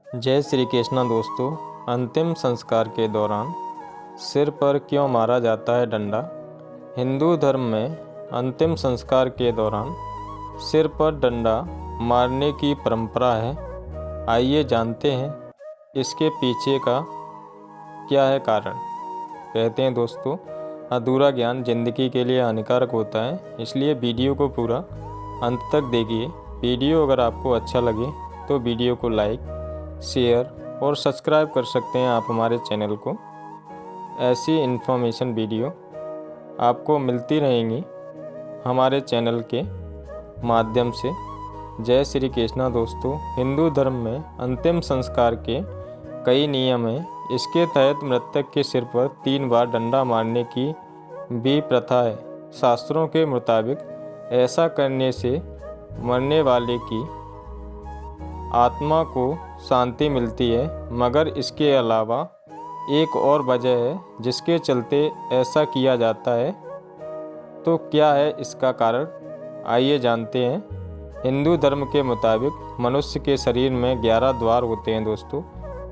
जय श्री कृष्णा दोस्तों। अंतिम संस्कार के दौरान सिर पर क्यों मारा जाता है डंडा? हिंदू धर्म में अंतिम संस्कार के दौरान सिर पर डंडा मारने की परंपरा है। आइए जानते हैं इसके पीछे का क्या है कारण। कहते हैं दोस्तों, अधूरा ज्ञान जिंदगी के लिए हानिकारक होता है, इसलिए वीडियो को पूरा अंत तक देखिए। वीडियो अगर आपको अच्छा लगे तो वीडियो को लाइक, शेयर और सब्सक्राइब कर सकते हैं आप हमारे चैनल को। ऐसी इन्फॉर्मेशन वीडियो आपको मिलती रहेंगी हमारे चैनल के माध्यम से। जय श्री कृष्णा दोस्तों। हिंदू धर्म में अंतिम संस्कार के कई नियम हैं। इसके तहत मृतक के सिर पर 3 बार डंडा मारने की भी प्रथा है। शास्त्रों के मुताबिक ऐसा करने से मरने वाले की आत्मा को शांति मिलती है, मगर इसके अलावा एक और वजह है जिसके चलते ऐसा किया जाता है। तो क्या है इसका कारण, आइए जानते हैं। हिंदू धर्म के मुताबिक मनुष्य के शरीर में 11 द्वार होते हैं दोस्तों।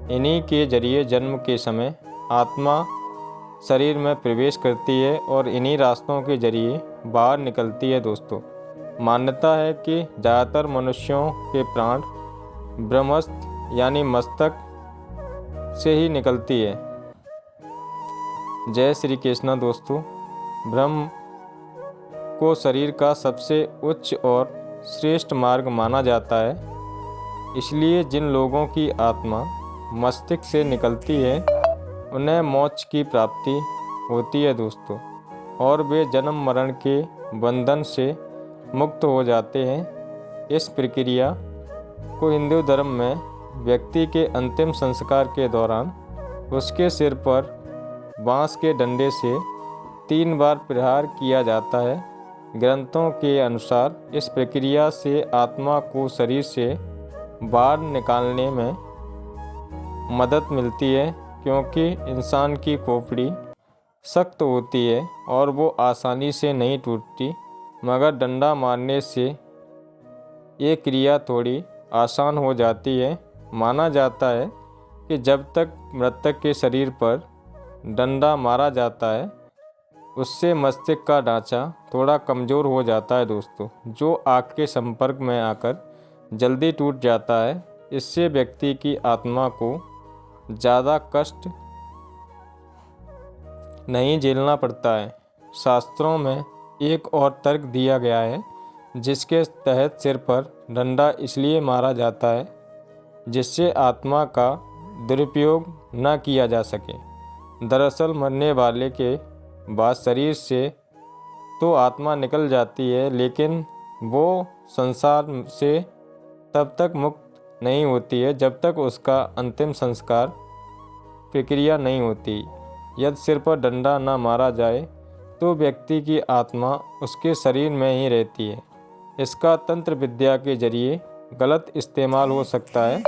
इन्हीं के जरिए जन्म के समय आत्मा शरीर में प्रवेश करती है और इन्हीं रास्तों के जरिए बाहर निकलती है दोस्तों। मान्यता है कि ज़्यादातर मनुष्यों के प्राण ब्रह्मस्थ यानी मस्तक से ही निकलती है। जय श्री कृष्णा दोस्तों। ब्रह्म को शरीर का सबसे उच्च और श्रेष्ठ मार्ग माना जाता है, इसलिए जिन लोगों की आत्मा मस्तिष्क से निकलती है उन्हें मोक्ष की प्राप्ति होती है दोस्तों, और वे जन्म मरण के बंधन से मुक्त हो जाते हैं। इस प्रक्रिया को हिंदू धर्म में व्यक्ति के अंतिम संस्कार के दौरान उसके सिर पर बांस के डंडे से 3 बार प्रहार किया जाता है। ग्रंथों के अनुसार इस प्रक्रिया से आत्मा को शरीर से बाहर निकालने में मदद मिलती है, क्योंकि इंसान की खोपड़ी सख्त होती है और वो आसानी से नहीं टूटती, मगर डंडा मारने से ये क्रिया थोड़ी आसान हो जाती है। माना जाता है कि जब तक मृतक के शरीर पर डंडा मारा जाता है उससे मस्तिष्क का ढांचा थोड़ा कमज़ोर हो जाता है दोस्तों, जो आग के संपर्क में आकर जल्दी टूट जाता है। इससे व्यक्ति की आत्मा को ज़्यादा कष्ट नहीं झेलना पड़ता है। शास्त्रों में एक और तर्क दिया गया है जिसके तहत सिर पर डंडा इसलिए मारा जाता है जिससे आत्मा का दुरुपयोग न किया जा सके। दरअसल मरने वाले के बाद शरीर से तो आत्मा निकल जाती है, लेकिन वो संसार से तब तक मुक्त नहीं होती है जब तक उसका अंतिम संस्कार प्रक्रिया नहीं होती। यदि सिर पर डंडा न मारा जाए तो व्यक्ति की आत्मा उसके शरीर में ही रहती है। इसका तंत्र विद्या के जरिए गलत इस्तेमाल हो सकता है,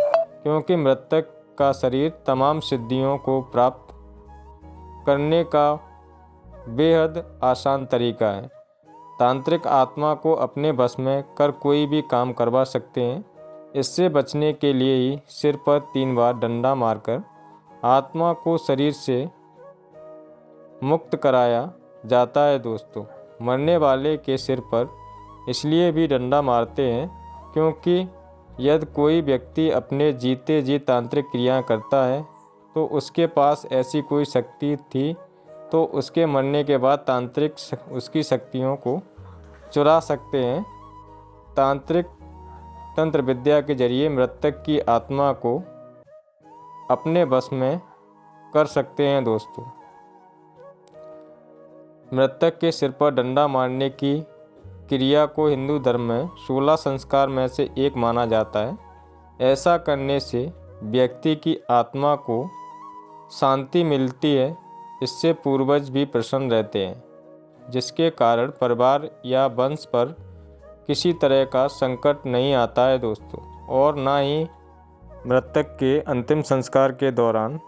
क्योंकि मृतक का शरीर तमाम सिद्धियों को प्राप्त करने का बेहद आसान तरीका है। तांत्रिक आत्मा को अपने बस में कर कोई भी काम करवा सकते हैं। इससे बचने के लिए ही सिर पर 3 बार डंडा मारकर आत्मा को शरीर से मुक्त कराया जाता है दोस्तों। मरने वाले के सिर पर इसलिए भी डंडा मारते हैं क्योंकि यदि कोई व्यक्ति अपने जीते जी तांत्रिक क्रिया करता है तो उसके पास ऐसी कोई शक्ति थी, तो उसके मरने के बाद तांत्रिक उसकी शक्तियों को चुरा सकते हैं। तांत्रिक तंत्र विद्या के जरिए मृतक की आत्मा को अपने बस में कर सकते हैं दोस्तों। मृतक के सिर पर डंडा मारने की क्रिया को हिंदू धर्म में 16 संस्कार में से एक माना जाता है। ऐसा करने से व्यक्ति की आत्मा को शांति मिलती है। इससे पूर्वज भी प्रसन्न रहते हैं, जिसके कारण परिवार या वंश पर किसी तरह का संकट नहीं आता है दोस्तों। और ना ही मृतक के अंतिम संस्कार के दौरान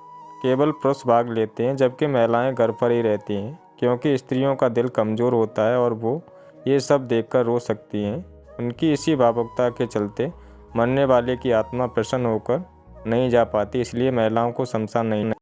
केवल पुरुष भाग लेते हैं, जबकि महिलाएं घर पर ही रहती हैं, क्योंकि स्त्रियों का दिल कमज़ोर होता है और वो ये सब देखकर रो सकती हैं। उनकी इसी भावुकता के चलते मरने वाले की आत्मा प्रसन्न होकर नहीं जा पाती, इसलिए महिलाओं को शमशान नहीं